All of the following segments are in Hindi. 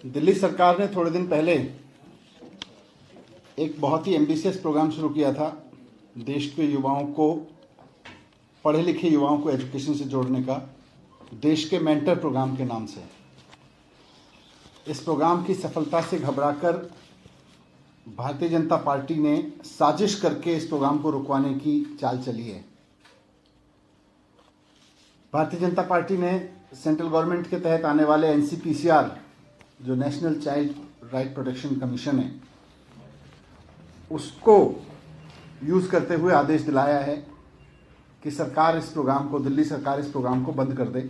दिल्ली सरकार ने थोड़े दिन पहले एक बहुत ही एम्बिशियस प्रोग्राम शुरू किया था देश के युवाओं को, पढ़े लिखे युवाओं को एजुकेशन से जोड़ने का, देश के मेंटर प्रोग्राम के नाम से। इस प्रोग्राम की सफलता से घबराकर भारतीय जनता पार्टी ने साजिश करके इस प्रोग्राम को रुकवाने की चाल चली है। भारतीय जनता पार्टी ने सेंट्रल गवर्नमेंट के तहत आने वाले एनसीपीसीआर, जो national child right protection commission है, उसको यूज़ करते हुए आदेश दिलाया है कि सरकार इस प्रोग्राम को, दिल्ली सरकार इस प्रोग्राम को बंद कर दे।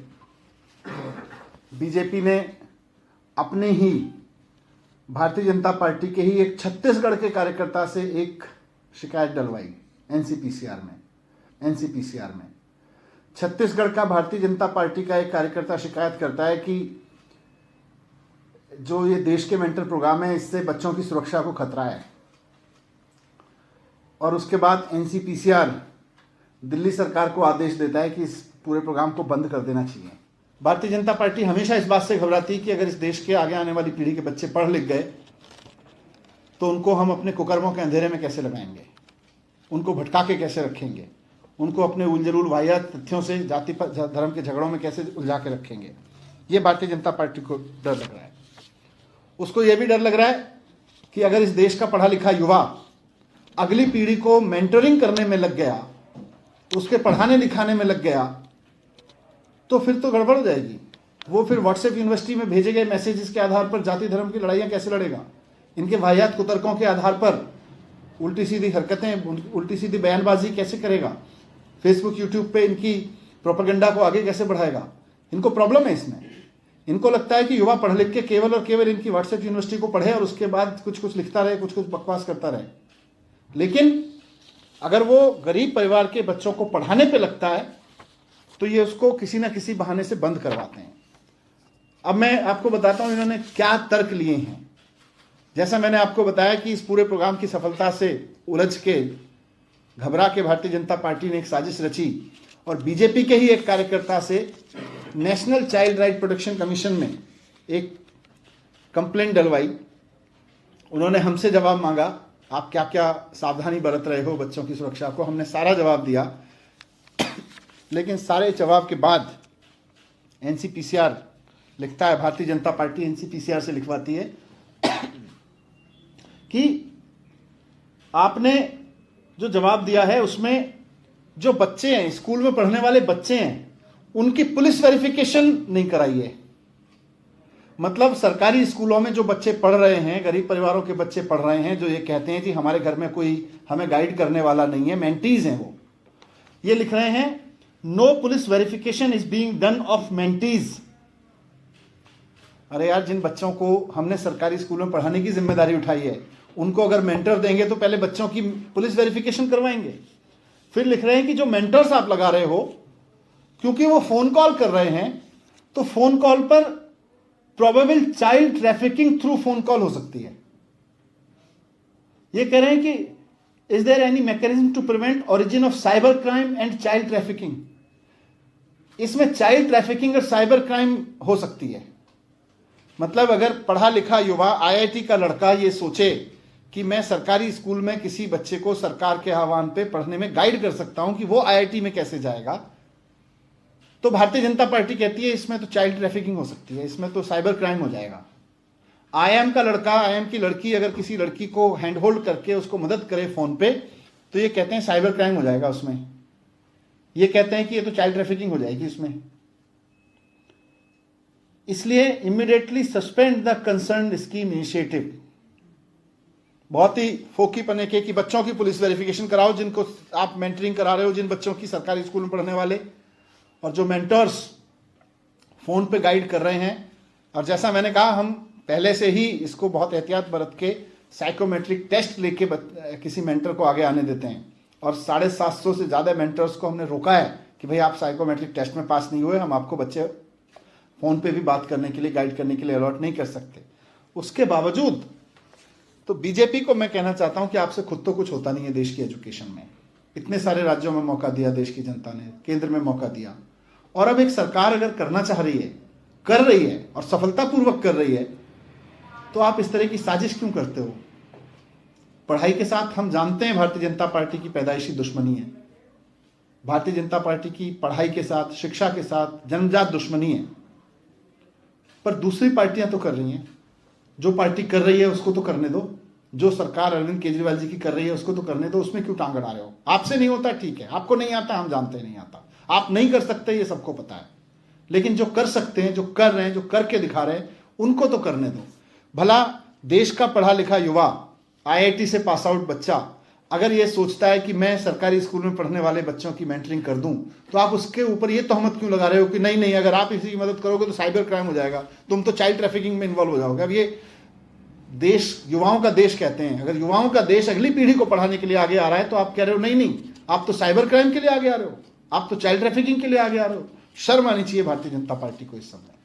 बीजेपी ने अपने ही भारतीय जनता पार्टी के ही एक छत्तीसगढ़ के कार्यकर्ता से एक शिकायत डलवाई एनसीपीसीआर में। छत्तीसगढ़ का भारतीय जनता पार्टी का एक कार्यकर्ता शिकायत करता है कि जो ये देश के मेंटर प्रोग्राम है, इससे बच्चों की सुरक्षा को खतरा है। और उसके बाद एनसीपीसीआर दिल्ली सरकार को आदेश देता है कि इस पूरे प्रोग्राम को बंद कर देना चाहिए। भारतीय जनता पार्टी हमेशा इस बात से घबराती है कि अगर इस देश के आगे आने वाली पीढ़ी के बच्चे पढ़ लिख गए तो उनको हम अपने कुकर्मों के अंधेरे में कैसे लगाएंगे, उनको भटका के कैसे रखेंगे, उनको अपने उलझुल वाहियात तथ्यों से जाति धर्म के झगड़ों में कैसे उलझा के रखेंगे। ये भारतीय जनता पार्टी को डर लग रहा है। उसको ये भी डर लग रहा है कि अगर इस देश का पढ़ा लिखा युवा अगली पीढ़ी को मेंटरिंग करने में लग गया, उसके पढ़ाने लिखाने में लग गया, तो फिर तो गड़बड़ हो जाएगी। वो फिर व्हाट्सएप यूनिवर्सिटी में भेजे गए मैसेजेस के आधार पर जाति धर्म की लड़ाइयाँ कैसे लड़ेगा, इनके वाहियात कुतर्कों के आधार पर उल्टी सीधी हरकतें, उल्टी सीधी बयानबाजी कैसे करेगा, फेसबुक यूट्यूब पे इनकी प्रोपेगेंडा को आगे कैसे बढ़ाएगा। इनको प्रॉब्लम है इसमें। इनको लगता है कि युवा पढ़ लिख के केवल और केवल इनकी व्हाट्सएप यूनिवर्सिटी को पढ़े और उसके बाद कुछ कुछ लिखता रहे, कुछ कुछ बकवास करता रहे। लेकिन अगर वो गरीब परिवार के बच्चों को पढ़ाने पे लगता है तो ये उसको किसी ना किसी बहाने से बंद करवाते हैं। अब मैं आपको बताता हूं इन्होंने क्या तर्क लिए हैं। जैसा मैंने आपको बताया कि इस पूरे प्रोग्राम की सफलता से उलझ के, घबरा के भारतीय जनता पार्टी ने एक साजिश रची और बीजेपी के ही एक कार्यकर्ता से national child right protection commission में एक कंप्लेंट डलवाई। उन्होंने हमसे जवाब मांगा, आप क्या क्या सावधानी बरत रहे हो बच्चों की सुरक्षा को। हमने सारा जवाब दिया, लेकिन सारे जवाब के बाद एनसीपीसीआर लिखता है, भारतीय जनता पार्टी एनसीपीसीआर से लिखवाती है कि आपने जो जवाब दिया है उसमें जो बच्चे हैं, स्कूल में पढ़ने वाले बच्चे हैं, उनकी पुलिस वेरिफिकेशन नहीं कराई है। मतलब सरकारी स्कूलों में जो बच्चे पढ़ रहे हैं, गरीब परिवारों के बच्चे पढ़ रहे हैं, जो ये कहते हैं कि हमारे घर में कोई हमें गाइड करने वाला नहीं है, मेंटीज हैं, वो ये लिख रहे हैं, no police verification is being done of mentees. अरे यार, जिन बच्चों को हमने सरकारी स्कूलों में पढ़ाने की जिम्मेदारी उठाई है, उनको अगर मेंटर देंगे तो पहले बच्चों की पुलिस वेरिफिकेशन करवाएंगे। फिर लिख रहे हैं कि जो मेंटर्स आप लगा रहे हो, क्योंकि वो फोन कॉल कर रहे हैं, तो फोन कॉल पर probable child trafficking through phone call हो सकती है। ये कह रहे हैं कि is there any mechanism to prevent origin of cyber crime and child trafficking. इसमें चाइल्ड ट्रैफिकिंग और साइबर क्राइम हो सकती है। मतलब अगर पढ़ा लिखा युवा, आईआईटी का लड़का ये सोचे कि मैं सरकारी स्कूल में किसी बच्चे को सरकार के आह्वान पे पढ़ने में गाइड कर सकता हूं, कि वो आईआईटी में कैसे जाएगा, तो भारतीय जनता पार्टी कहती है इसमें तो चाइल्ड ट्रैफिकिंग हो सकती है, इसमें तो साइबर क्राइम हो जाएगा। आईएम का लड़का, आईएम की लड़की अगर किसी लड़की को हैंड होल्ड करके उसको मदद करे फोन पे, तो ये कहते हैं साइबर क्राइम हो जाएगा उसमें। ये कहते हैं कि ये तो चाइल्ड ट्रैफिकिंग हो जाएगी इसमें। इसलिए immediately suspend the concern scheme initiative. बहुत ही फोकी पने के कि बच्चों की पुलिस वेरिफिकेशन कराओ, जिनको आप मेंटरिंग करा रहे हो, जिन बच्चों की सरकारी स्कूल में पढ़ने वाले, और जो मेंटर्स फोन पे गाइड कर रहे हैं। और जैसा मैंने कहा, हम पहले से ही इसको बहुत एहतियात बरत के साइकोमेट्रिक टेस्ट लेके किसी मेंटर को आगे आने देते हैं। और 750 से ज़्यादा मेंटर्स को हमने रोका है कि भाई आप साइकोमेट्रिक टेस्ट में पास नहीं हुए, हम आपको बच्चे फ़ोन पे भी बात करने के लिए, गाइड करने के लिए अलॉट नहीं कर सकते। उसके बावजूद तो बीजेपी को मैं कहना चाहता हूं कि आपसे खुद तो कुछ होता नहीं है देश की एजुकेशन में। इतने सारे राज्यों में मौका दिया देश की जनता ने, केंद्र में मौका दिया, और अब एक सरकार अगर करना चाह रही है, कर रही है और सफलतापूर्वक कर रही है, तो आप इस तरह की साजिश क्यों करते हो? पढ़ाई के साथ हम जानते हैं भारतीय जनता पार्टी की पैदाइशी दुश्मनी है। भारतीय जनता पार्टी की पढ़ाई के साथ, शिक्षा के साथ जन्मजात दुश्मनी है। पर दूसरी पार्टियां तो कर रही हैं। जो पार्टी कर रही है उसको तो करने दो। जो सरकार अरविंद केजरीवाल जी की कर रही है उसको तो करने दो। उसमें क्यों टांग अड़ा रहे हो? आपसे नहीं होता, ठीक है, आपको नहीं आता, हम जानते नहीं आता, आप नहीं कर सकते, ये सबको पता है। लेकिन जो कर सकते हैं, जो कर रहे हैं, जो करके दिखा रहे हैं, उनको तो करने दो। भला देश का पढ़ा लिखा युवा, IIT से पास आउट बच्चा अगर ये सोचता है कि मैं सरकारी स्कूल में पढ़ने वाले बच्चों की मेंटरिंग कर दूं, तो आप उसके ऊपर ये तहमत क्यों लगा रहे हो कि नहीं नहीं, अगर आप इसी की मदद करोगे तो साइबर क्राइम हो जाएगा, तुम तो चाइल्ड ट्रैफिकिंग में इन्वॉल्व हो जाओगे। अब ये देश युवाओं का देश कहते हैं। अगर युवाओं का देश अगली पीढ़ी को पढ़ाने के लिए आगे आ रहा है तो आप कह रहे हो नहीं नहीं, आप तो साइबर क्राइम के लिए आगे आ रहे हो, आप तो चाइल्ड ट्रैफिकिंग के लिए आगे आ रहे हो। शर्म आनी चाहिए भारतीय जनता पार्टी को इस समय।